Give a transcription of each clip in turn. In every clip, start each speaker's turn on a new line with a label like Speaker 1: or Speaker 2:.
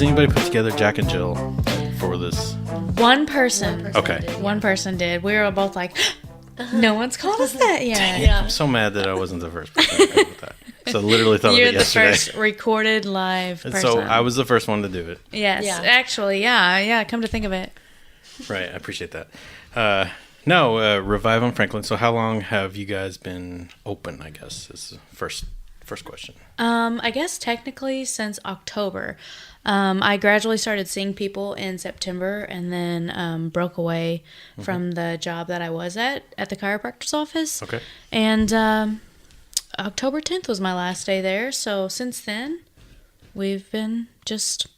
Speaker 1: Has anybody put together Jack and Jill for this?
Speaker 2: One person.
Speaker 1: Okay.
Speaker 2: One person did. We were both like, no one's called us that yet.
Speaker 1: Dang it, I'm so mad that I wasn't the first person to come up with that. So I literally thought
Speaker 2: You're
Speaker 1: of it yesterday.
Speaker 2: the first recorded live
Speaker 1: And
Speaker 2: person.
Speaker 1: so I was the first one to do it.
Speaker 2: Yes,
Speaker 3: Yeah.
Speaker 2: actually, yeah. Come to think of it.
Speaker 1: Right, I appreciate that. Revive on Franklin. So how long have you guys been open, I guess, is the first question.
Speaker 2: I guess technically since October. I gradually started seeing people in September and then broke away from the job that I was at the chiropractor's office.
Speaker 1: Okay.
Speaker 2: And October 10th was my last day there. So since then, we've been just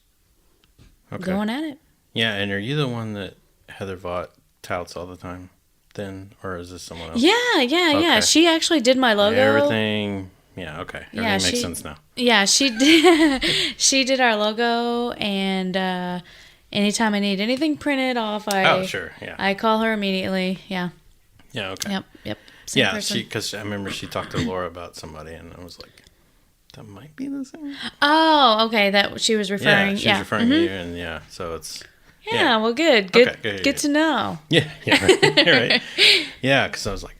Speaker 2: going at it.
Speaker 1: Yeah, and are you the one that Heather Vaught touts all the time then? Or is this someone else?
Speaker 2: Yeah. She actually did my logo.
Speaker 1: Everything... Yeah, okay. Everything makes sense now.
Speaker 2: Yeah, she did. She did our logo, and anytime I need anything printed off, I call her immediately. Yeah.
Speaker 1: Yeah. Okay.
Speaker 2: Yep. Same
Speaker 1: Yeah,
Speaker 2: person.
Speaker 1: because I remember she talked to Laura about somebody, and I was like, that might be the same.
Speaker 2: Oh, okay. That she was referring.
Speaker 1: Yeah, she was referring to you, and so it's.
Speaker 2: Yeah. Well, good. Good to know.
Speaker 1: Yeah. Right. You're right. Yeah, because I was like,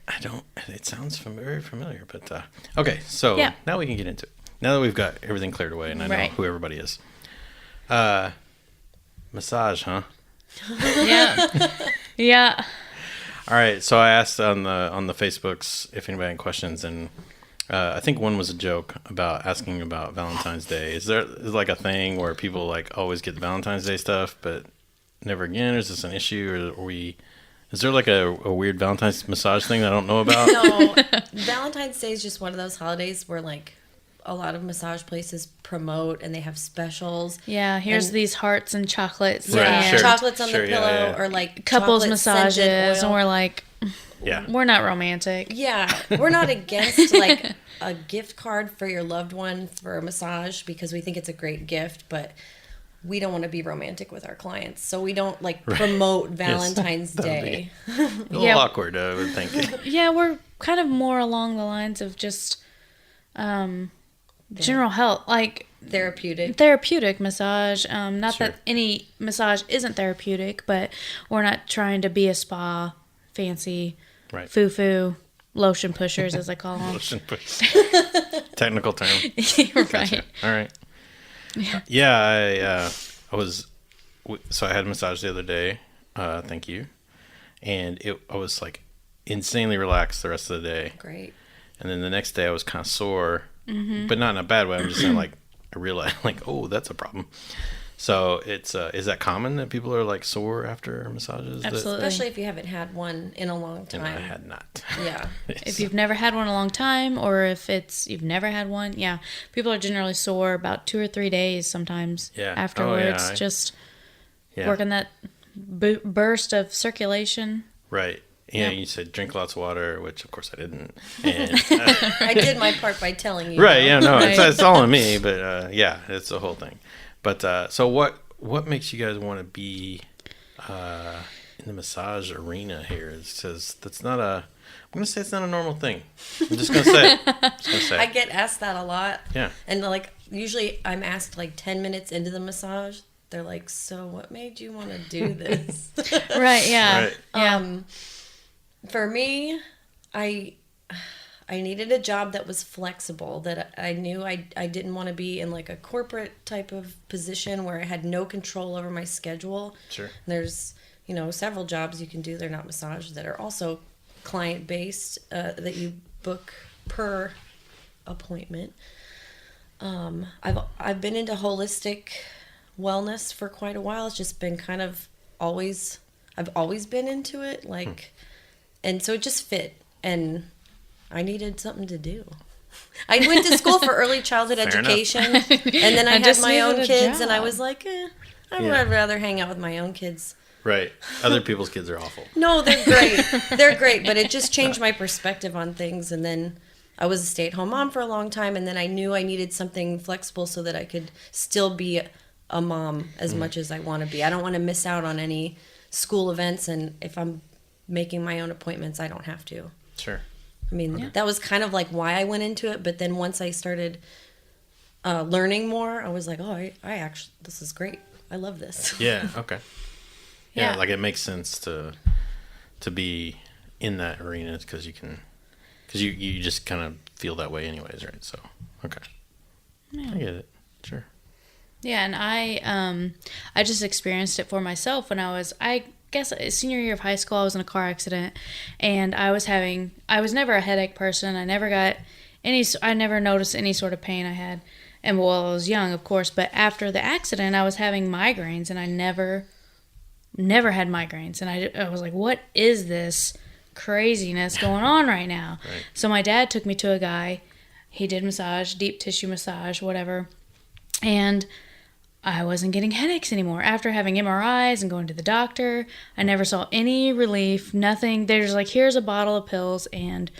Speaker 1: it sounds very familiar, but okay. So now we can get into it. Now that we've got everything cleared away, and I know who everybody is. Massage, huh?
Speaker 2: Yeah. Yeah.
Speaker 1: All right. So I asked on the Facebooks if anybody had questions, and I think one was a joke about asking about Valentine's Day. Is like a thing where people like always get the Valentine's Day stuff, but never again? Is this an issue, or is there like a weird Valentine's massage thing that I don't know about?
Speaker 3: No, Valentine's Day is just one of those holidays where like a lot of massage places promote and they have specials.
Speaker 2: Yeah, here's these hearts and chocolates.
Speaker 1: Right,
Speaker 2: and
Speaker 3: chocolates on the pillow or like
Speaker 2: couples massages,
Speaker 3: oil.
Speaker 2: and we're like, we're not romantic.
Speaker 3: Yeah, we're not against like a gift card for your loved one for a massage because we think it's a great gift, but we don't want to be romantic with our clients, so we don't like promote Valentine's Day.
Speaker 1: A little awkward, I would think.
Speaker 2: Yeah, we're kind of more along the lines of just general health, like therapeutic massage. Not that any massage isn't therapeutic, but we're not trying to be a spa, fancy, foo-foo lotion pushers, as I call them.
Speaker 1: Lotion pushers. Technical term.
Speaker 2: Right.
Speaker 1: Gotcha. All right. Yeah, so I had a massage the other day, thank you, and I was like insanely relaxed the rest of the day.
Speaker 3: Great.
Speaker 1: And then the next day I was kind of sore, but not in a bad way. I'm just saying, like, I realized, like, oh, that's a problem. So it's is that common that people are like sore after massages?
Speaker 2: Absolutely.
Speaker 3: Especially if you haven't had one in a long time.
Speaker 1: And I had not.
Speaker 3: Yeah.
Speaker 2: If you've never had one in a long time, or if you've never had one, people are generally sore about 2 or 3 days sometimes afterwards. Just working that burst of circulation.
Speaker 1: Right. Yeah, you said drink lots of water, which of course I didn't. And,
Speaker 3: I did my part by telling you.
Speaker 1: Right. Yeah. No, it's all on me. But it's the whole thing. But so what makes you guys want to be in the massage arena here? Because that's not I'm going to say it's not a normal thing. I'm just going to say it.
Speaker 3: I get asked that a lot.
Speaker 1: Yeah.
Speaker 3: And like usually I'm asked like 10 minutes into the massage. They're like, so what made you want to do this?
Speaker 2: Right. Yeah.
Speaker 1: Right.
Speaker 2: Yeah.
Speaker 3: For me, I needed a job that was flexible, that I knew I didn't want to be in like a corporate type of position where I had no control over my schedule.
Speaker 1: Sure.
Speaker 3: There's, several jobs you can do. They're not massage that are also client-based that you book per appointment. I've been into holistic wellness for quite a while. It's just been kind of I've always been into it, and so it just fit, and I needed something to do. I went to school for early childhood education, and then I had my own kids, and I was like, I'd rather hang out with my own kids.
Speaker 1: Right. Other people's kids are awful.
Speaker 3: No, they're great. They're great, but it just changed my perspective on things, and then I was a stay-at-home mom for a long time, and then I knew I needed something flexible so that I could still be a mom as much as I want to be. I don't want to miss out on any school events, and if I'm making my own appointments, I don't have to.
Speaker 1: Sure.
Speaker 3: I mean, that was kind of like why I went into it, but then once I started learning more, I was like, oh, I actually, this is great. I love this.
Speaker 1: Yeah. Okay. Yeah, like it makes sense to be in that arena because you just kind of feel that way anyways, right? So, okay. Yeah. I get it. Sure.
Speaker 2: Yeah, and I just experienced it for myself when I guess senior year of high school. I was in a car accident, and I was never a headache person. I never noticed any sort of pain I had. And I was young, of course, but after the accident, I was having migraines, and I never had migraines. And I was like, what is this craziness going on right now? Right. So my dad took me to a guy. He did massage, deep tissue massage, whatever. And I wasn't getting headaches anymore. After having MRIs and going to the doctor, I never saw any relief, nothing. They're just like, here's a bottle of pills and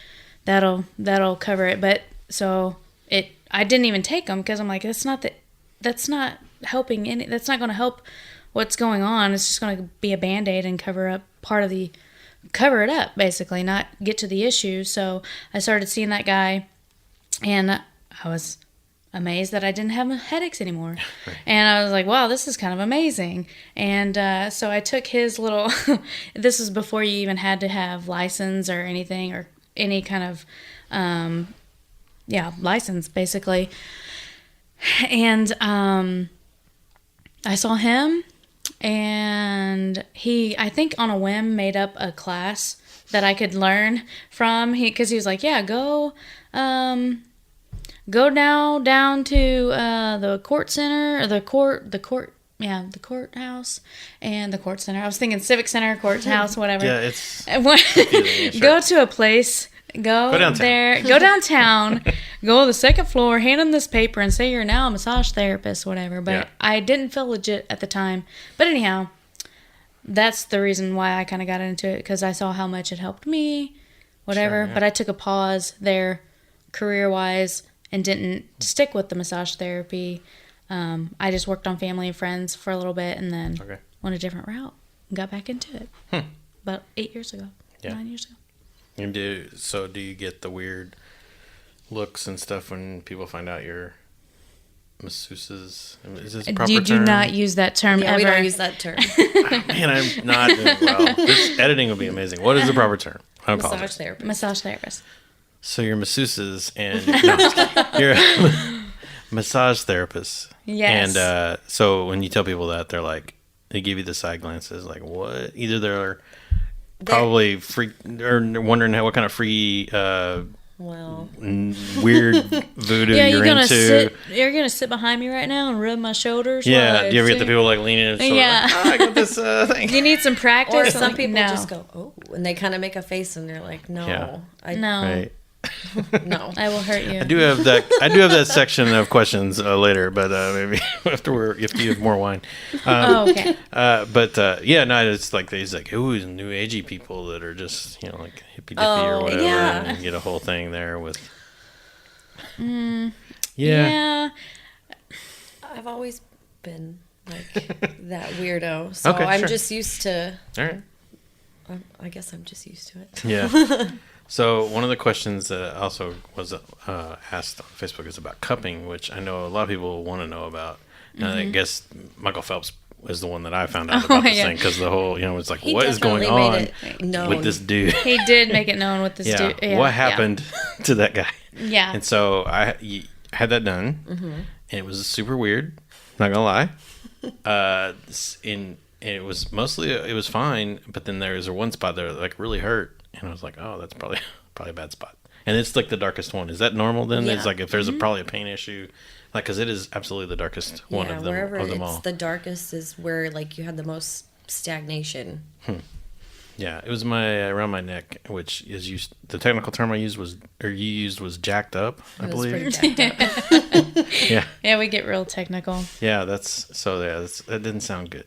Speaker 2: that'll cover it. But so I didn't even take them because I'm like, that's not helping that's not going to help what's going on. It's just going to be a Band-Aid and cover it up basically, not get to the issue. So I started seeing that guy, and I was amazed that I didn't have headaches anymore. Right. And I was like, wow, this is kind of amazing. And so I took his little, this is before you even had to have license or anything, or any kind of, license basically. And I saw him, and he, I think on a whim, made up a class that I could learn from. Because he was like, yeah, go now down to the court center, or the courthouse and the court center. I was thinking civic center, courthouse, whatever.
Speaker 1: Yeah, it's
Speaker 2: go to a place. Go downtown. There. Go downtown. Go to the second floor. Hand them this paper and say you're now a massage therapist, whatever. But I didn't feel legit at the time. But anyhow, that's the reason why I kind of got into it, because I saw how much it helped me, whatever. Sure, yeah. But I took a pause there, career-wise, and didn't stick with the massage therapy. I just worked on family and friends for a little bit, and then went a different route and got back into it. About 9 years ago.
Speaker 1: And do you get the weird looks and stuff when people find out you're masseuses? Is this a proper term?
Speaker 2: You do not use that term ever.
Speaker 3: We don't use that term.
Speaker 1: Man, I'm not doing well. This editing will be amazing. What is the proper term? I apologize.
Speaker 2: Massage therapist.
Speaker 1: So you're masseuses and you're a massage therapist.
Speaker 2: Yes.
Speaker 1: And so when you tell people that, they're like, they give you the side glances, like, what? Either they're probably free, or wondering what kind of free weird voodoo you're into.
Speaker 2: You're gonna sit behind me right now and rub my shoulders.
Speaker 1: Yeah. Do you ever get the people like leaning in?
Speaker 2: Yeah.
Speaker 1: Like, I got this thing.
Speaker 2: Do you need some practice?
Speaker 3: Or some people just go, oh, and they kind of make a face and they're like, no,
Speaker 2: no.
Speaker 1: Right.
Speaker 3: No,
Speaker 2: I will hurt you.
Speaker 1: I do have that section of questions later, but maybe if you have more wine.
Speaker 2: Okay.
Speaker 1: It's like these new agey people that are just like hippy dippy or whatever, and you get a whole thing there with.
Speaker 2: Yeah.
Speaker 3: I've always been like that weirdo, so I'm just used to.
Speaker 1: All right.
Speaker 3: I guess I'm just used to it.
Speaker 1: Yeah. So one of the questions that also was asked on Facebook is about cupping, which I know a lot of people want to know about. And I guess Michael Phelps was the one that I found out about this thing, because the whole, it's like, what is going on with this dude?
Speaker 2: He did make it known with this dude. Yeah.
Speaker 1: What happened to that guy?
Speaker 2: Yeah.
Speaker 1: And so I had that done, and it was super weird. Not gonna lie. And it was fine, but then there was one spot that like really hurt. And I was like, oh, that's probably a bad spot. And it's like the darkest one. Is that normal then? Yeah. It's like if there's probably a pain issue, like, because it is absolutely the darkest one of them all.
Speaker 3: Wherever it's the darkest is where like you had the most stagnation.
Speaker 1: Yeah, it was around my neck, which is used. The technical term you used was jacked up, I believe.
Speaker 3: It was pretty jacked up.
Speaker 1: Yeah.
Speaker 2: Yeah, we get real technical.
Speaker 1: Yeah, that didn't sound good.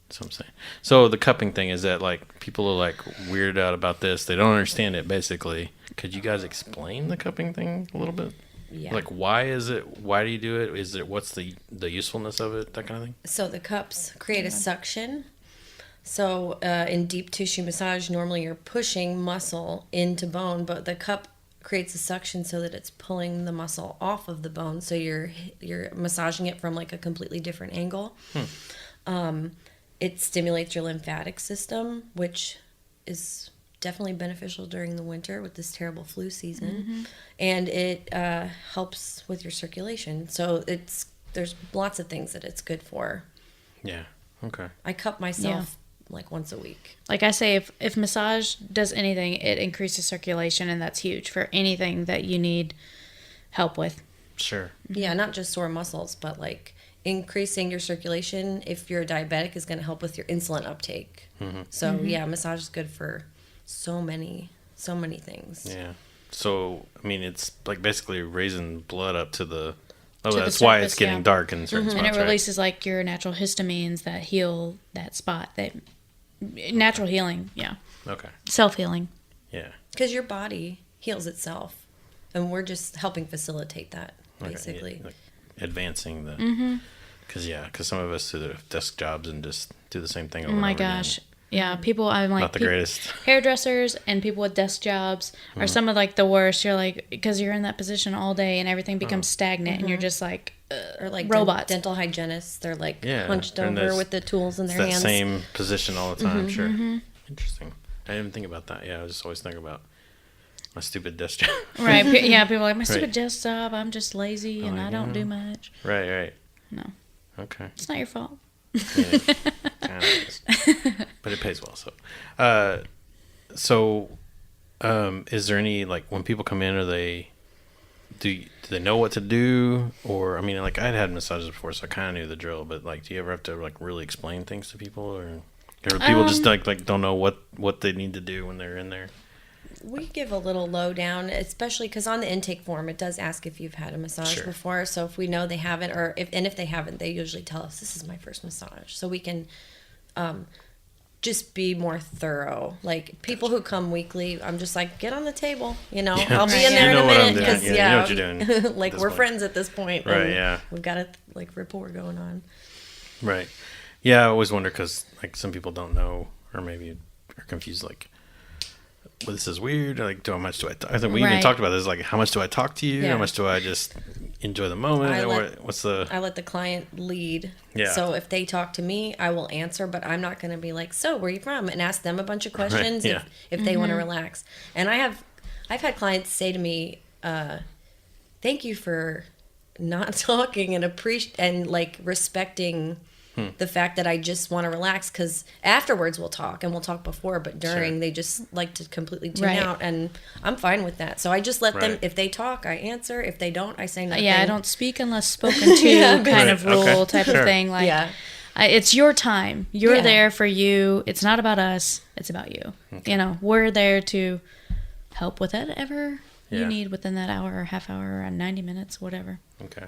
Speaker 1: That's what I'm saying. So the cupping thing, is that like people are like weirded out about this? They don't understand it, basically. Could you guys explain the cupping thing a little bit?
Speaker 3: Yeah.
Speaker 1: Like, why is it? Why do you do it? What's the usefulness of it? That kind of thing.
Speaker 3: So the cups create a suction. So in deep tissue massage, normally you're pushing muscle into bone, but the cup creates a suction so that it's pulling the muscle off of the bone. So you're massaging it from like a completely different angle. It stimulates your lymphatic system, which is definitely beneficial during the winter with this terrible flu season. And it helps with your circulation. So there's lots of things that it's good for.
Speaker 1: Yeah. Okay.
Speaker 3: I cup myself like once a week.
Speaker 2: Like I say, if massage does anything, it increases circulation, and that's huge for anything that you need help with.
Speaker 1: Sure.
Speaker 3: Yeah, not just sore muscles, but like increasing your circulation, if you're a diabetic, is going to help with your insulin uptake. So yeah, massage is good for so many things.
Speaker 1: Yeah. So I mean, it's like basically raising blood up to the. Oh,
Speaker 2: To the
Speaker 1: that's why
Speaker 2: surface,
Speaker 1: it's getting dark in certain spots,
Speaker 2: and it releases like your natural histamines that heal that spot. That natural healing,
Speaker 1: Okay.
Speaker 2: Self-healing.
Speaker 1: Yeah.
Speaker 3: Because your body heals itself, and we're just helping facilitate that, basically.
Speaker 1: Okay. Like advancing the. Because some of us do the desk jobs and just do the same thing over
Speaker 2: Oh my
Speaker 1: and over
Speaker 2: gosh.
Speaker 1: again.
Speaker 2: Yeah, people, I'm like,
Speaker 1: Not the greatest.
Speaker 2: Hairdressers and people with desk jobs are some of like the worst. You're like, because you're in that position all day and everything becomes stagnant and you're just like,
Speaker 3: or like
Speaker 2: robots.
Speaker 3: Dental hygienists, they're like hunched
Speaker 1: and
Speaker 3: over with the tools in their
Speaker 1: it's
Speaker 3: hands.
Speaker 1: that same position all the time, sure. Interesting. I didn't think about that. Yeah, I just always think about my stupid desk job.
Speaker 2: Right. Yeah, people are like, my stupid desk job, I'm just lazy and I don't do much.
Speaker 1: Right.
Speaker 2: No.
Speaker 1: Okay.
Speaker 2: It's not your fault.
Speaker 1: Yeah, kind of is. But it pays well, so. Is there any, like, when people come in, do they know what to do? Or, I mean, like, I'd had massages before, so I kind of knew the drill, but, like, do you ever have to, like, really explain things to people? Or people just, like don't know what they need to do when they're in there?
Speaker 3: We give a little lowdown, especially because on the intake form, it does ask if you've had a massage before. So if we know they haven't, or if they haven't, they usually tell us, this is my first massage. So we can just be more thorough. Like, people who come weekly, I'm just like, get on the table. I'll be in there in a minute. Because,
Speaker 1: you know what you're doing.
Speaker 3: Like, we're friends at this point.
Speaker 1: Right, yeah.
Speaker 3: We've got a, rapport going on.
Speaker 1: Right. Yeah, I always wonder because, like, some people don't know or maybe are confused, like, well, this is weird. Like, how much do I talk? I think we even talked about this. Like, how much do I talk to you? Yeah. How much do I just enjoy the moment?
Speaker 3: I let the client lead. Yeah. So if they talk to me, I will answer, but I'm not going to be like, so where are you from? And ask them a bunch of questions if they want to relax. And I've had clients say to me, thank you for not talking and like respecting the fact that I just want to relax, because afterwards we'll talk and we'll talk before, but during they just like to completely tune out, and I'm fine with that. So I just let them, if they talk, I answer. If they don't, I say nothing.
Speaker 2: Yeah, I don't speak unless spoken to kind of rule type of thing. Like, it's your time. You're there for you. It's not about us. It's about you. Okay. We're there to help with whatever you need within that hour or half hour or 90 minutes, whatever.
Speaker 1: Okay.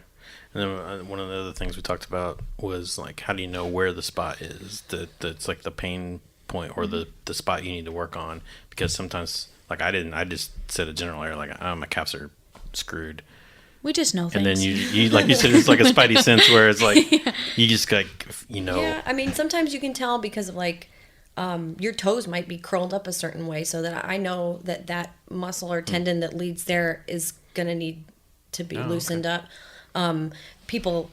Speaker 1: And then one of the other things we talked about was, like, how do you know where the spot is that's like the pain point or the spot you need to work on? Because sometimes, like, I just said a general area, like, my calves are screwed.
Speaker 2: We just know things.
Speaker 1: And then you like you said, it's like a spidey sense where it's like you just like Yeah,
Speaker 3: I mean, sometimes you can tell because of, like, your toes might be curled up a certain way, so that I know that muscle or tendon that leads there is going to need to be loosened up. People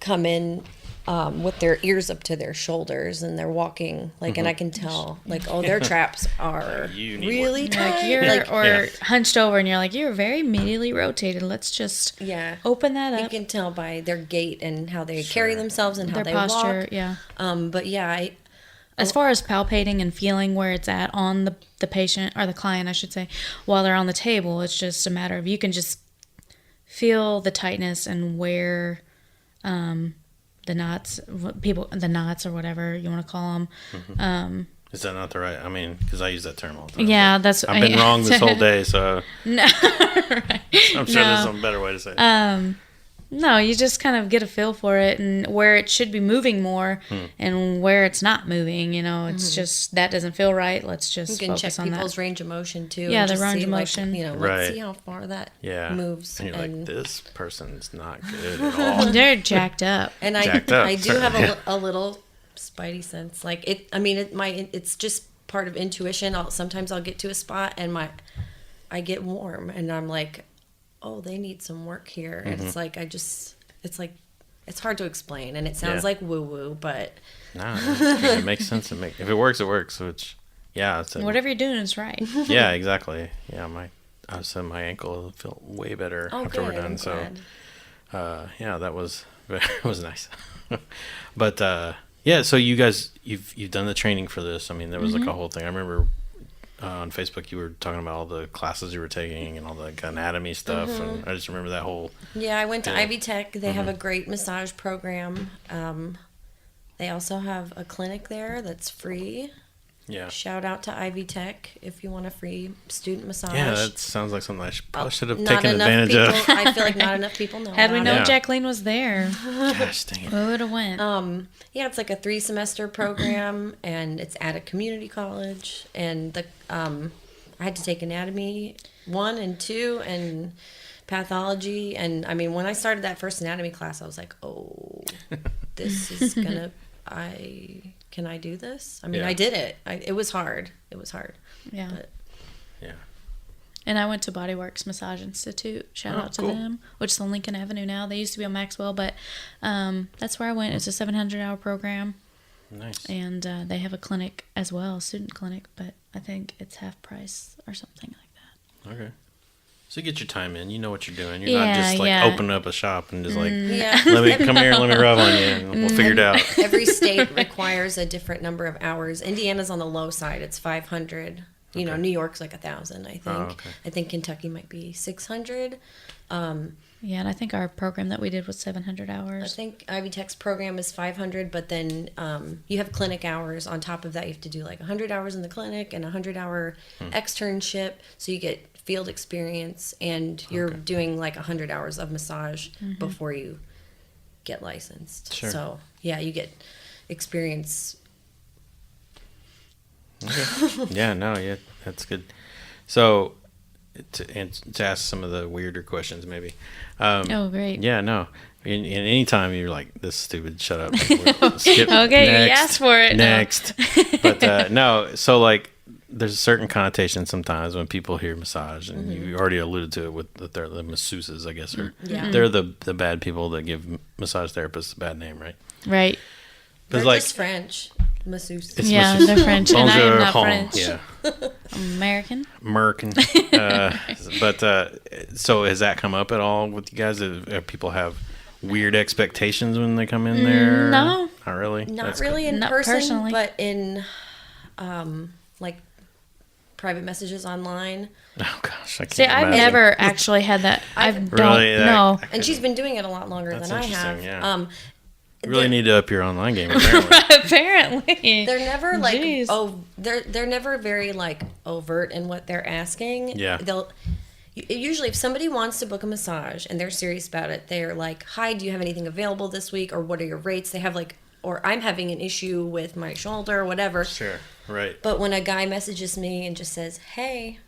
Speaker 3: come in with their ears up to their shoulders and they're walking like, and I can tell, like, oh, their traps are really tight.
Speaker 2: Like you're hunched over and you're like, you're very medially rotated. Let's just open that up.
Speaker 3: You can tell by their gait and how they carry themselves and how they
Speaker 2: posture,
Speaker 3: walk. But
Speaker 2: as far as palpating and feeling where it's at on the patient, or the client, I should say, while they're on the table, it's just a matter of, you can just feel the tightness and where the knots or whatever you want to call them.
Speaker 1: Is that not the right? I mean, because I use that term all the time.
Speaker 2: Yeah,
Speaker 1: I've been wrong this whole day, so
Speaker 2: no, right.
Speaker 1: I'm sure there's some better way to say it.
Speaker 2: No, you just kind of get a feel for it and where it should be moving more and where it's not moving. It's just that doesn't feel right. Let's just focus on that.
Speaker 3: You can check people's range of motion too.
Speaker 2: Yeah, the range of motion.
Speaker 3: Let's see how far that moves.
Speaker 1: And you're like, this person's not good at all.
Speaker 2: They're jacked up.
Speaker 3: And I do have a little spidey sense. Like it's just part of intuition. Sometimes I'll get to a spot and I get warm, and I'm like, oh, they need some work here. And it's like, it's hard to explain, and it sounds like woo-woo, but...
Speaker 1: No, it makes sense. If it works, it works, which, yeah.
Speaker 2: Whatever you're doing is right.
Speaker 1: Yeah, exactly. Yeah, I said my ankle felt way better after we're done. So, yeah, that was nice. But, yeah, so you guys, you've done the training for this. I mean, there was like a whole thing. I remember on Facebook you were talking about all the classes you were taking and all the anatomy stuff, and I just remember that whole...
Speaker 3: Yeah, I went to Ivy Tech. They have a great massage program. They also have a clinic there that's free.
Speaker 1: Yeah.
Speaker 3: Shout out to Ivy Tech if you want a free student massage.
Speaker 1: Yeah, that sounds like something I probably should have taken advantage
Speaker 3: of.
Speaker 1: I
Speaker 3: feel like not enough people know
Speaker 2: Had we known
Speaker 3: it.
Speaker 2: Jacqueline was there.
Speaker 1: Gosh, dang it.
Speaker 2: We would have went.
Speaker 3: Yeah, it's like a 3-semester program, and it's at a community college. And I had to take anatomy 1 and 2 and pathology. And I mean, when I started that first anatomy class, I was like, oh, this is gonna... Can I do this? I mean, I did it. It was hard.
Speaker 2: Yeah.
Speaker 3: But.
Speaker 1: Yeah.
Speaker 2: And I went to Bodyworks Massage Institute. Shout out to them, which is on Lincoln Avenue now. They used to be on Maxwell, but that's where I went. It's a 700-hour program.
Speaker 1: Nice.
Speaker 2: And they have a clinic as well, a student clinic, but I think it's half price or something like that.
Speaker 1: Okay. So you get your time in. You know what you're doing. You're not just like opening up a shop and just like, let me come here and let me rub on you and we'll figure it out.
Speaker 3: Every state requires a different number of hours. Indiana's on the low side. It's 500. You know, New York's like 1,000, I think.
Speaker 1: Oh, okay.
Speaker 3: I think Kentucky might be 600.
Speaker 2: Yeah, and I think our program that we did was 700 hours.
Speaker 3: I think Ivy Tech's program is 500, but then you have clinic hours. On top of that, you have to do like 100 hours in the clinic and a 100-hour externship. So you get field experience, and you're doing like 100 hours of massage before you get licensed.
Speaker 1: Sure.
Speaker 3: So, yeah, you get experience.
Speaker 1: Okay. Yeah, that's good. So, to ask some of the weirder questions, maybe.
Speaker 2: Oh, great.
Speaker 1: Yeah, no. In any time you're like, this is stupid, shut up. Skip.
Speaker 2: Okay,
Speaker 1: next,
Speaker 2: you asked for it.
Speaker 1: Next. But no, so like, there's a certain connotation sometimes when people hear massage, and you already alluded to it with that they're the masseuses, I guess, or they're the bad people that give massage therapists a bad name, right?
Speaker 2: Right.
Speaker 3: They're like, just French. Masseuse.
Speaker 2: Yeah,
Speaker 1: masseuse.
Speaker 2: they're French, and I am not
Speaker 1: home.
Speaker 2: French.
Speaker 1: Yeah.
Speaker 2: American.
Speaker 1: But so has that come up at all with you guys? Do people have weird expectations when they come in there?
Speaker 2: No.
Speaker 1: Not really?
Speaker 3: Not really in
Speaker 2: Not
Speaker 3: person,
Speaker 2: personally.
Speaker 3: but in like private messages online.
Speaker 1: Oh gosh, I can't
Speaker 2: See, I've
Speaker 1: imagine.
Speaker 2: never actually had that. I don't
Speaker 1: Really?
Speaker 2: know.
Speaker 3: And she's been doing it a lot longer
Speaker 1: That's
Speaker 3: than I
Speaker 1: interesting,
Speaker 3: have.
Speaker 1: yeah. You really need to up your online game, apparently.
Speaker 2: Apparently.
Speaker 3: They're never like
Speaker 2: Jeez.
Speaker 3: they're never very like overt in what they're asking.
Speaker 1: Yeah.
Speaker 3: They'll usually if somebody wants to book a massage and they're serious about it, they're like, "Hi, do you have anything available this week, or what are your rates?" They have like, or I'm having an issue with my shoulder or whatever.
Speaker 1: Sure. Right.
Speaker 3: But when a guy messages me and just says, "Hey,"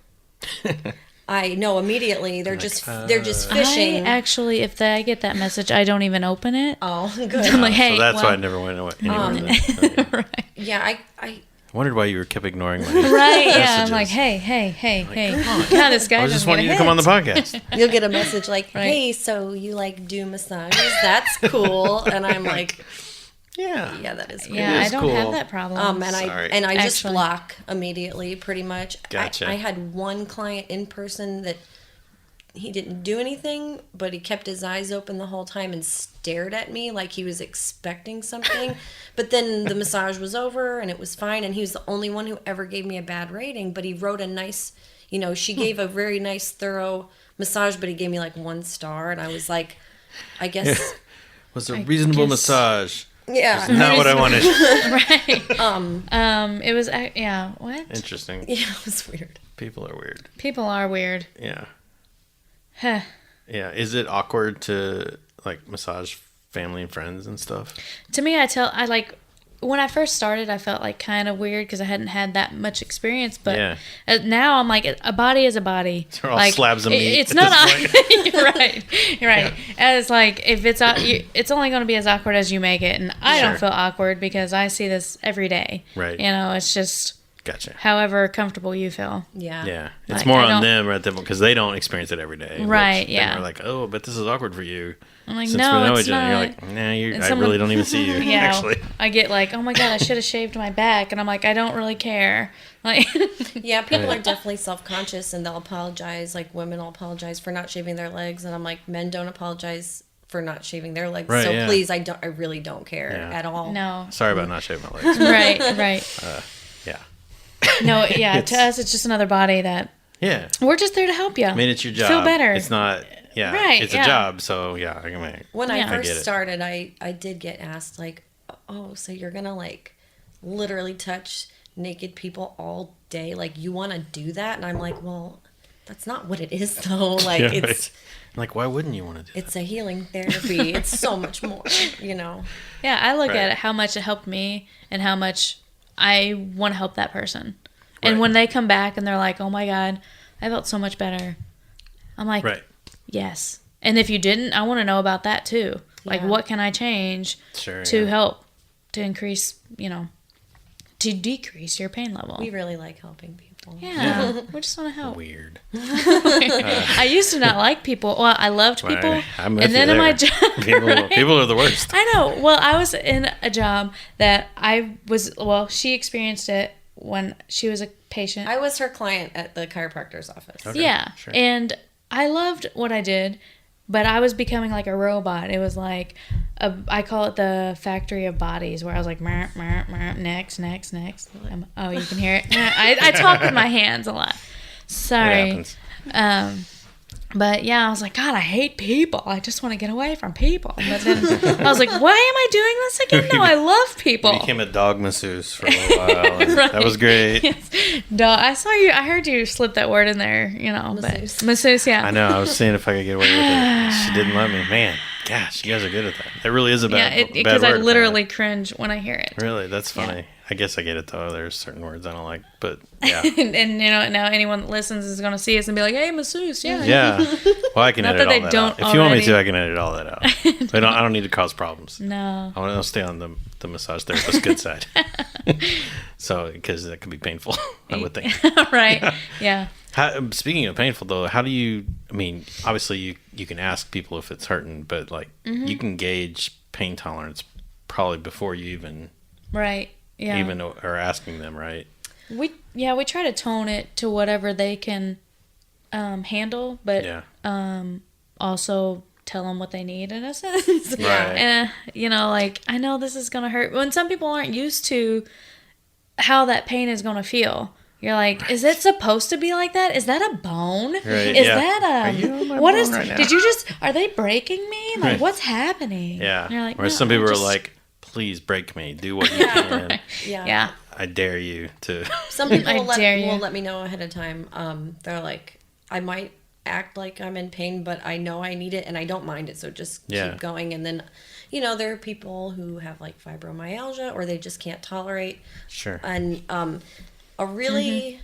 Speaker 3: I know immediately they're just fishing.
Speaker 2: I actually, if I get that message, I don't even open it.
Speaker 3: Oh, good.
Speaker 2: I'm like, hey.
Speaker 1: So that's why I never went anywhere. Okay.
Speaker 2: Right.
Speaker 3: Yeah, I
Speaker 1: wondered why you kept ignoring my
Speaker 2: Right, yeah.
Speaker 1: messages.
Speaker 2: I'm like, hey. God, this guy
Speaker 1: I was just wanting you to come on the podcast.
Speaker 3: you'll get a message like,
Speaker 2: Right.
Speaker 3: "Hey, so you like do massages? That's cool." And I'm like,
Speaker 1: Yeah,
Speaker 3: that is cool.
Speaker 2: Yeah,
Speaker 1: is
Speaker 2: I don't
Speaker 1: cool.
Speaker 2: have that problem.
Speaker 3: And
Speaker 1: Sorry.
Speaker 3: I just
Speaker 2: Actually.
Speaker 3: block immediately, pretty much.
Speaker 1: Gotcha.
Speaker 3: I had one client in person that he didn't do anything, but he kept his eyes open the whole time and stared at me like he was expecting something. But then the massage was over and it was fine, and he was the only one who ever gave me a bad rating. But he wrote a nice, she gave a very nice, thorough massage, but he gave me like 1 star, and I was like, I guess
Speaker 1: was a reasonable massage.
Speaker 3: Yeah,
Speaker 1: It's not what I wanted.
Speaker 2: Right. It was, what?
Speaker 1: Interesting.
Speaker 3: Yeah, it was weird.
Speaker 1: People are weird.
Speaker 2: People are weird.
Speaker 1: Yeah.
Speaker 2: Huh.
Speaker 1: Yeah. Is it awkward to like massage family and friends and stuff?
Speaker 2: To me, when I first started, I felt like kind of weird because I hadn't had that much experience. But now I'm like, a body is a body.
Speaker 1: They're all
Speaker 2: like,
Speaker 1: slabs of meat.
Speaker 2: It's not. You're right. You're right. And it's like if it's only going to be as awkward as you make it, and I don't feel awkward because I see this every day.
Speaker 1: Right.
Speaker 2: It's just
Speaker 1: Gotcha.
Speaker 2: However comfortable you feel.
Speaker 3: Yeah.
Speaker 1: Yeah. It's more on them right there because they don't experience it every day.
Speaker 2: Right, yeah.
Speaker 1: They're like, oh, but this is awkward for you.
Speaker 2: I'm like,
Speaker 1: since
Speaker 2: no,
Speaker 1: we know
Speaker 2: it's
Speaker 1: each other.
Speaker 2: not.
Speaker 1: You're like, nah, I really don't even see you,
Speaker 2: yeah,
Speaker 1: actually.
Speaker 2: I get like, oh my God, I should have shaved my back. And I'm like, I don't really care. Like,
Speaker 3: yeah, people are definitely self-conscious and they'll apologize. Like, women will apologize for not shaving their legs. And I'm like, men don't apologize for not shaving their legs.
Speaker 1: Right,
Speaker 3: so please, I really don't care at all.
Speaker 2: No.
Speaker 1: Sorry about not shaving my legs.
Speaker 2: Right.
Speaker 1: Yeah.
Speaker 2: No, yeah, to us, it's just another body that...
Speaker 1: Yeah.
Speaker 2: We're just there to help you.
Speaker 1: I mean, it's your job.
Speaker 2: Feel better.
Speaker 1: It's not... Yeah,
Speaker 2: right,
Speaker 1: it's a job, so yeah.
Speaker 3: When I first started, I did get asked, like, oh, so you're going to, like, literally touch naked people all day? Like, you want to do that? And I'm like, well, that's not what it is, though. Like, it's... Right.
Speaker 1: Like, why wouldn't you want to do that?
Speaker 3: It's a healing therapy. It's so much more, you know?
Speaker 2: Yeah, I look at it, how much it helped me and how much I want to help that person. And when they come back and they're like, oh, my God, I felt so much better. I'm like...
Speaker 1: Right.
Speaker 2: Yes. And if you didn't, I want to know about that too. Like, what can I change to help, to increase, to decrease your pain level?
Speaker 3: We really like helping people.
Speaker 2: Yeah. We just want to help.
Speaker 1: Weird.
Speaker 2: I used to not like people. Well, I loved people. And then in my job.
Speaker 1: People are the worst.
Speaker 2: I know. Well, I was in a job that she experienced it when she was a patient.
Speaker 3: I was her client at the chiropractor's office.
Speaker 2: Okay, yeah. Sure. And I loved what I did, but I was becoming like a robot. It was like, I call it the factory of bodies, where I was like, next. Oh, you can hear it. I talk with my hands a lot. Sorry. But yeah, I was like, God, I hate people. I just want to get away from people. But then I was like, why am I doing this again? No, I love people.
Speaker 1: You became a dog masseuse for a little while. Right. That was great.
Speaker 2: Yes. Dog. I heard you slip that word in there, masseuse. But masseuse, yeah.
Speaker 1: I know. I was seeing if I could get away with it. She didn't let me. Man, gosh, you guys are good at that. It really is a bad word.
Speaker 2: Because I literally cringe when I hear it.
Speaker 1: Really? That's funny. Yeah. I guess I get it, though. There's certain words I don't like, but yeah.
Speaker 2: and now anyone that listens is going to see us and be like, hey, masseuse, yeah.
Speaker 1: Yeah. Well, I can edit all that out. If you want me to, I can edit all that out. I don't need to cause problems.
Speaker 2: No.
Speaker 1: I want to stay on the massage therapist's good side. So, because that could be painful, I would think.
Speaker 2: Right. Yeah.
Speaker 1: Speaking of painful, though, how do you, obviously you can ask people if it's hurting, but you can gauge pain tolerance probably before you even...
Speaker 2: Right. Yeah.
Speaker 1: Even or asking them, right?
Speaker 2: We try to tone it to whatever they can handle, but also tell them what they need in a sense.
Speaker 1: Right.
Speaker 2: And I know this is gonna hurt. When some people aren't used to how that pain is gonna feel, you're like, is it supposed to be like that? Is that a bone?
Speaker 1: Right,
Speaker 2: is that
Speaker 1: Are you on my
Speaker 2: what
Speaker 1: bone
Speaker 2: is?
Speaker 1: Right now?
Speaker 2: Did you just? Are they breaking me? Like, what's happening?
Speaker 1: Yeah.
Speaker 2: And you're like,
Speaker 1: or some people are like, please break me. Do what you can.
Speaker 2: Right. Yeah.
Speaker 1: I dare you to.
Speaker 3: Some people will let me know ahead of time. They're like, I might act like I'm in pain, but I know I need it and I don't mind it. So just keep going. And then, there are people who have like fibromyalgia or they just can't tolerate.
Speaker 1: Sure.
Speaker 3: And a really,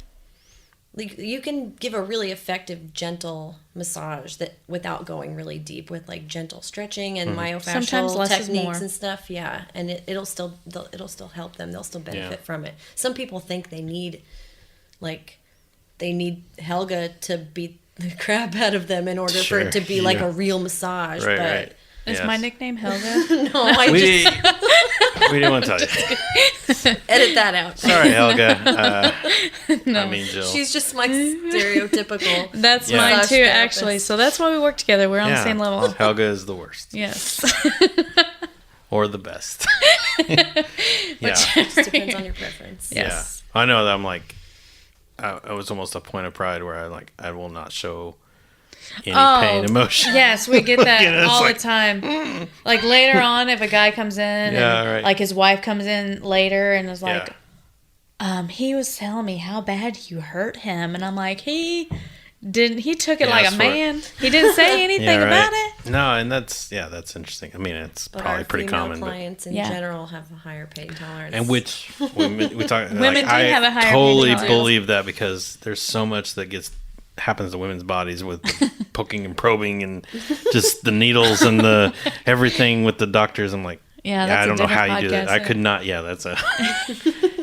Speaker 3: you can give a really effective, gentle massage that without going really deep with like gentle stretching and myofascial techniques and stuff. Yeah, and it'll still help them. They'll still benefit from it. Some people think they need Helga to beat the crap out of them in order for it to be like a real massage.
Speaker 1: Right,
Speaker 3: but
Speaker 1: right.
Speaker 2: Is my nickname Helga?
Speaker 3: No,
Speaker 1: we didn't want to tell you.
Speaker 3: Edit that out.
Speaker 1: Sorry, Helga.
Speaker 2: No.
Speaker 1: Jill.
Speaker 3: She's just my stereotypical.
Speaker 2: That's mine too,
Speaker 3: therapist.
Speaker 2: Actually. So that's why we work together. We're on the same level.
Speaker 1: Helga is the worst.
Speaker 2: Yes.
Speaker 1: Or the best.
Speaker 3: Just depends on your preference.
Speaker 2: Yes.
Speaker 1: Yeah. I know that I'm like, I was almost a point of pride where I will not show any pain, emotion.
Speaker 2: Yes, we get that all the time. Like later on, if a guy comes in and like his wife comes in later and is like, he was telling me how bad you hurt him, and I'm like, he took it like a man. He didn't say anything about it.
Speaker 1: No, and that's interesting. It's probably pretty common.
Speaker 3: Clients in general have a higher pain tolerance,
Speaker 1: and which we talk.
Speaker 2: Women do have a higher pain
Speaker 1: tolerance.
Speaker 2: I totally
Speaker 1: believe that because there's so much that happens to women's bodies with the poking and probing and just the needles and the everything with the doctors. I'm like, I don't know how you do that. I could not. Yeah, that's a.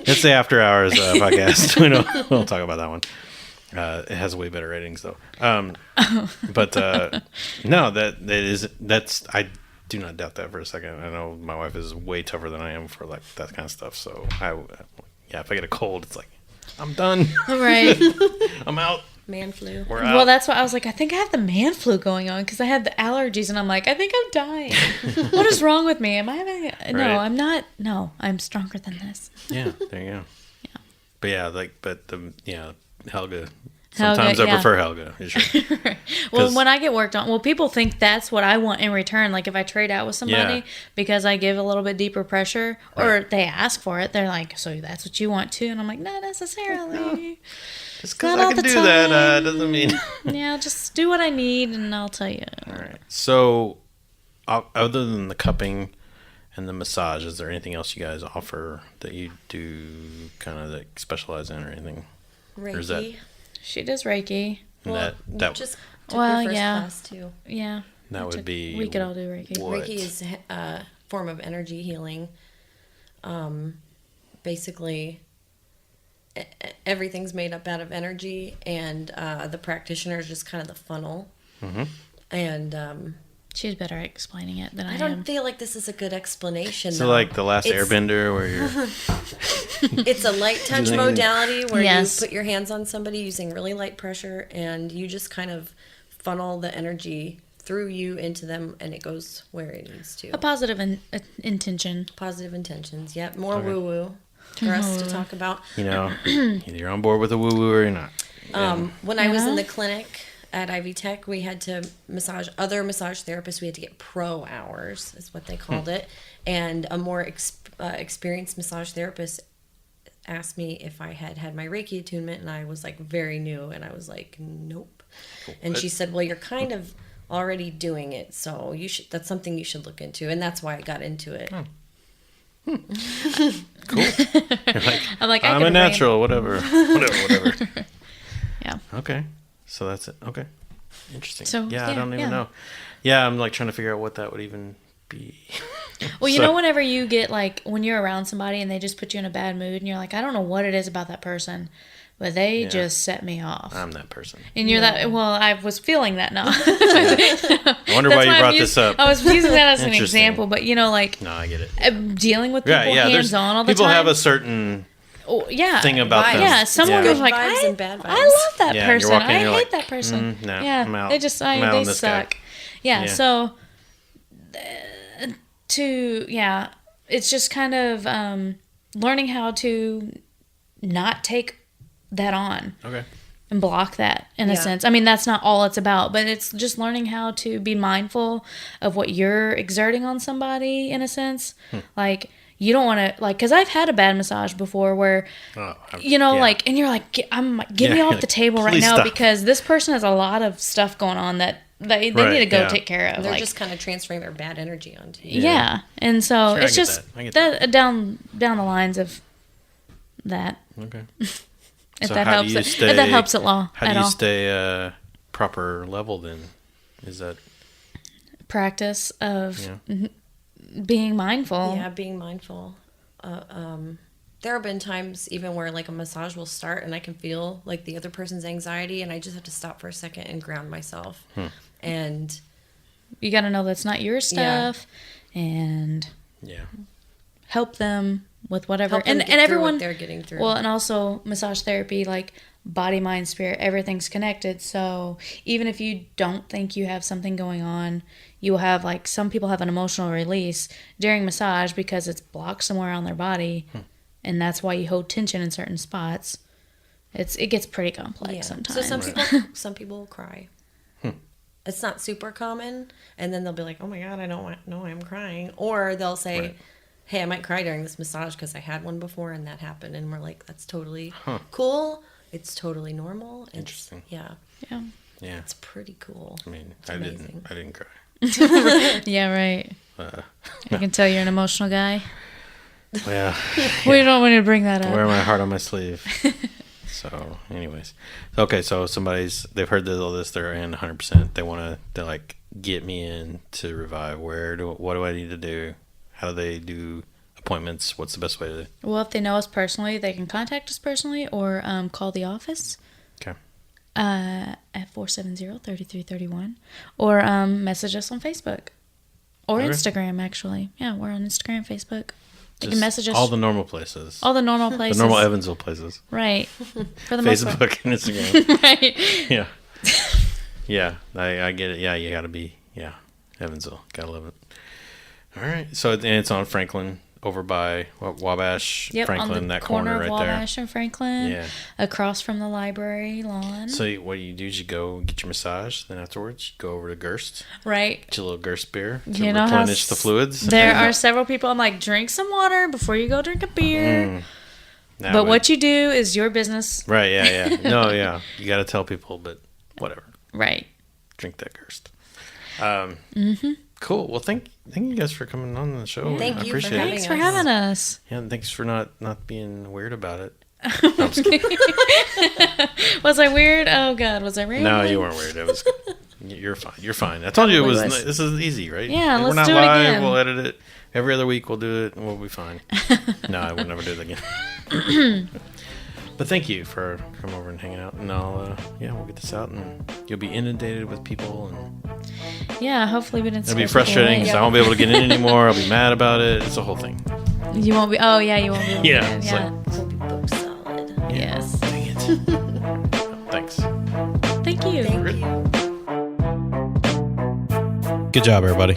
Speaker 1: It's It's the After Hours podcast. We don't talk about that one. It has way better ratings though. But no, that's I do not doubt that for a second. I know my wife is way tougher than I am for like that kind of stuff. So if I get a cold, it's like I'm done.
Speaker 2: Right.
Speaker 1: I'm out.
Speaker 3: Man flu.
Speaker 1: We're out.
Speaker 2: Well, that's why I was like, I think I have the man flu going on because I had the allergies, and I'm like, I think I'm dying. What is wrong with me? Am I having?
Speaker 1: Right.
Speaker 2: No, I'm not. No, I'm stronger than this.
Speaker 1: Yeah, there you go.
Speaker 2: Yeah.
Speaker 1: But Helga. Sometimes I prefer Helga. Sure.
Speaker 2: Right. Well, when I get worked on, people think that's what I want in return. Like if I trade out with somebody because I give a little bit deeper pressure, or they ask for it, they're like, "So that's what you want too?" And I'm like, "Not necessarily."
Speaker 1: No. Just because I can do that doesn't mean.
Speaker 2: Yeah, just do what I need, and I'll tell you.
Speaker 1: All right. So, other than the cupping and the massage, is there anything else you guys offer that you do kind of like specialize in or anything?
Speaker 3: Reiki.
Speaker 1: Or is that...
Speaker 2: She does Reiki.
Speaker 3: Well, that just took your first class too.
Speaker 2: Yeah.
Speaker 1: That would be.
Speaker 2: We could all do Reiki.
Speaker 3: Reiki is a form of energy healing. Basically, everything's made up out of energy, and the practitioner is just kind of the funnel. Mm-hmm. And
Speaker 2: she's better at explaining it than I am.
Speaker 3: I don't feel like this is a good explanation.
Speaker 1: So, like the last Airbender, where you're.
Speaker 3: It's a light touch modality where you put your hands on somebody using really light pressure, and you just kind of funnel the energy through you into them, and it goes where it needs to.
Speaker 2: A positive intention.
Speaker 3: Positive intentions. Yep. More woo-woo for us to talk about.
Speaker 1: You know, either you're on board with the woo-woo or you're not.
Speaker 3: When I was in the clinic at Ivy Tech, we had to massage other massage therapists. We had to get pro hours, is what they called it. And a more experienced massage therapist asked me if I had my Reiki attunement, and I was like very new, and I was like, nope. And she said, well, you're kind of already doing it, so that's something you should look into. And that's why I got into it.
Speaker 1: Cool. You're like, I'm a natural, whatever.
Speaker 2: Yeah.
Speaker 1: Okay. So that's it. Okay. Interesting.
Speaker 2: So,
Speaker 1: I don't even know. Yeah, I'm like trying to figure out what that would even be.
Speaker 2: Well, you know, whenever you get like, when you're around somebody and they just put you in a bad mood and you're like, I don't know what it is about that person, but they just set me off.
Speaker 1: I'm that person.
Speaker 2: And you're that, well, I was feeling that now.
Speaker 1: I wonder why you brought this up.
Speaker 2: I was using that as an example, but you know, like.
Speaker 1: No, I get it.
Speaker 2: Dealing with people hands-on all the time.
Speaker 1: People have a certain thing about them.
Speaker 2: Yeah, someone goes like,
Speaker 3: vibes and bad vibes.
Speaker 2: I love that person. I hate
Speaker 1: like,
Speaker 2: that person.
Speaker 1: No,
Speaker 2: yeah,
Speaker 1: I'm out.
Speaker 2: they just, they suck. Yeah, so... it's just kind of learning how to not take that on.
Speaker 1: Okay.
Speaker 2: And block that in a sense. I mean, that's not all it's about, but it's just learning how to be mindful of what you're exerting on somebody in a sense. Like, you don't want to, like, because I've had a bad massage before where, like, and you're like, get me off the table right now because this person has a lot of stuff going on that they need to go take care of.
Speaker 3: They're
Speaker 2: like,
Speaker 3: just kind of transferring their bad energy onto you.
Speaker 2: Yeah. And so it's just that down the lines of that.
Speaker 1: Okay.
Speaker 2: If that helps at all.
Speaker 1: How do you stay proper level then? Is that
Speaker 2: practice of being mindful?
Speaker 3: Yeah, being mindful. There have been times even where like a massage will start and I can feel like the other person's anxiety, and I just have to stop for a second and ground myself. And
Speaker 2: you got to know that's not your stuff, and help them with whatever. And everyone,
Speaker 3: what they're getting through.
Speaker 2: Well, and also massage therapy, like body, mind, spirit, everything's connected. So even if you don't think you have something going on, you will have, like, some people have an emotional release during massage because it's blocked somewhere on their body. And that's why you hold tension in certain spots. It gets pretty complex sometimes.
Speaker 3: So some people will cry. It's not super common, and then they'll be like, "Oh my god, I don't know I'm crying," or they'll say, "Hey, I might cry during this massage because I had one before and that happened," and we're like, "That's totally
Speaker 1: cool.
Speaker 3: It's totally normal."
Speaker 1: Interesting.
Speaker 3: Yeah. It's pretty cool.
Speaker 1: I mean, I didn't cry.
Speaker 2: Yeah, right. I can tell you're an emotional guy.
Speaker 1: Well,
Speaker 2: we don't want to bring that up.
Speaker 1: I wear my heart on my sleeve. So, anyways, okay. So they've heard all this. They're in 100%. They want to like get me in to revive. What do I need to do? How do they do appointments, what's the best way to...
Speaker 2: Well, if they know us personally, they can contact us personally or call the office.
Speaker 1: Okay.
Speaker 2: At 470-3331. Or message us on Facebook. Or Instagram, actually. Yeah, we're on Instagram, Facebook. You can message us.
Speaker 1: All the normal places.
Speaker 2: All the normal places.
Speaker 1: The normal Evansville places.
Speaker 2: Right. For the most part.
Speaker 1: Facebook and Instagram.
Speaker 2: Right.
Speaker 1: Yeah. Yeah, I get it. Yeah, you got to be, Evansville. Got to love it. All right. So it's on Franklin, over by Wabash, Franklin,
Speaker 2: on the
Speaker 1: that corner right there.
Speaker 2: Wabash and Franklin. Yeah. Across from the library lawn.
Speaker 1: So what you do is you go get your massage, then afterwards you go over to Gerst.
Speaker 2: Right.
Speaker 1: Get your little Gerst beer to replenish the fluids.
Speaker 2: There are several people, I'm like, drink some water before you go drink a beer. But what you do is your business.
Speaker 1: Right, yeah. No, yeah. You got to tell people, but whatever.
Speaker 2: Right.
Speaker 1: Drink that Gerst. Cool. Well, thank you guys for coming on the show.
Speaker 3: Thank you.
Speaker 2: Thanks for having us.
Speaker 1: Yeah, and thanks for not being weird about it.
Speaker 2: No, was I weird? Oh God, was I weird?
Speaker 1: No, you weren't weird. It was. You're fine. You're fine. I told you it was. This is easy, right?
Speaker 2: Yeah,
Speaker 1: let's
Speaker 2: do it again.
Speaker 1: We'll edit it every other week. We'll do it, and we'll be fine. No, I will never do it again. But thank you for coming over and hanging out, and we'll get this out, and you'll be inundated with people, and
Speaker 2: hopefully we didn't.
Speaker 1: It'll be frustrating because I won't be able to get in anymore. I'll be mad about it. It's a whole thing.
Speaker 2: You won't be. Oh yeah, you won't be. Able
Speaker 1: yeah,
Speaker 2: to
Speaker 3: we'll be booked solid.
Speaker 1: Yeah.
Speaker 2: Yes.
Speaker 1: Dang it. Thanks.
Speaker 2: Thank you.
Speaker 3: Thank you.
Speaker 1: Good job, everybody.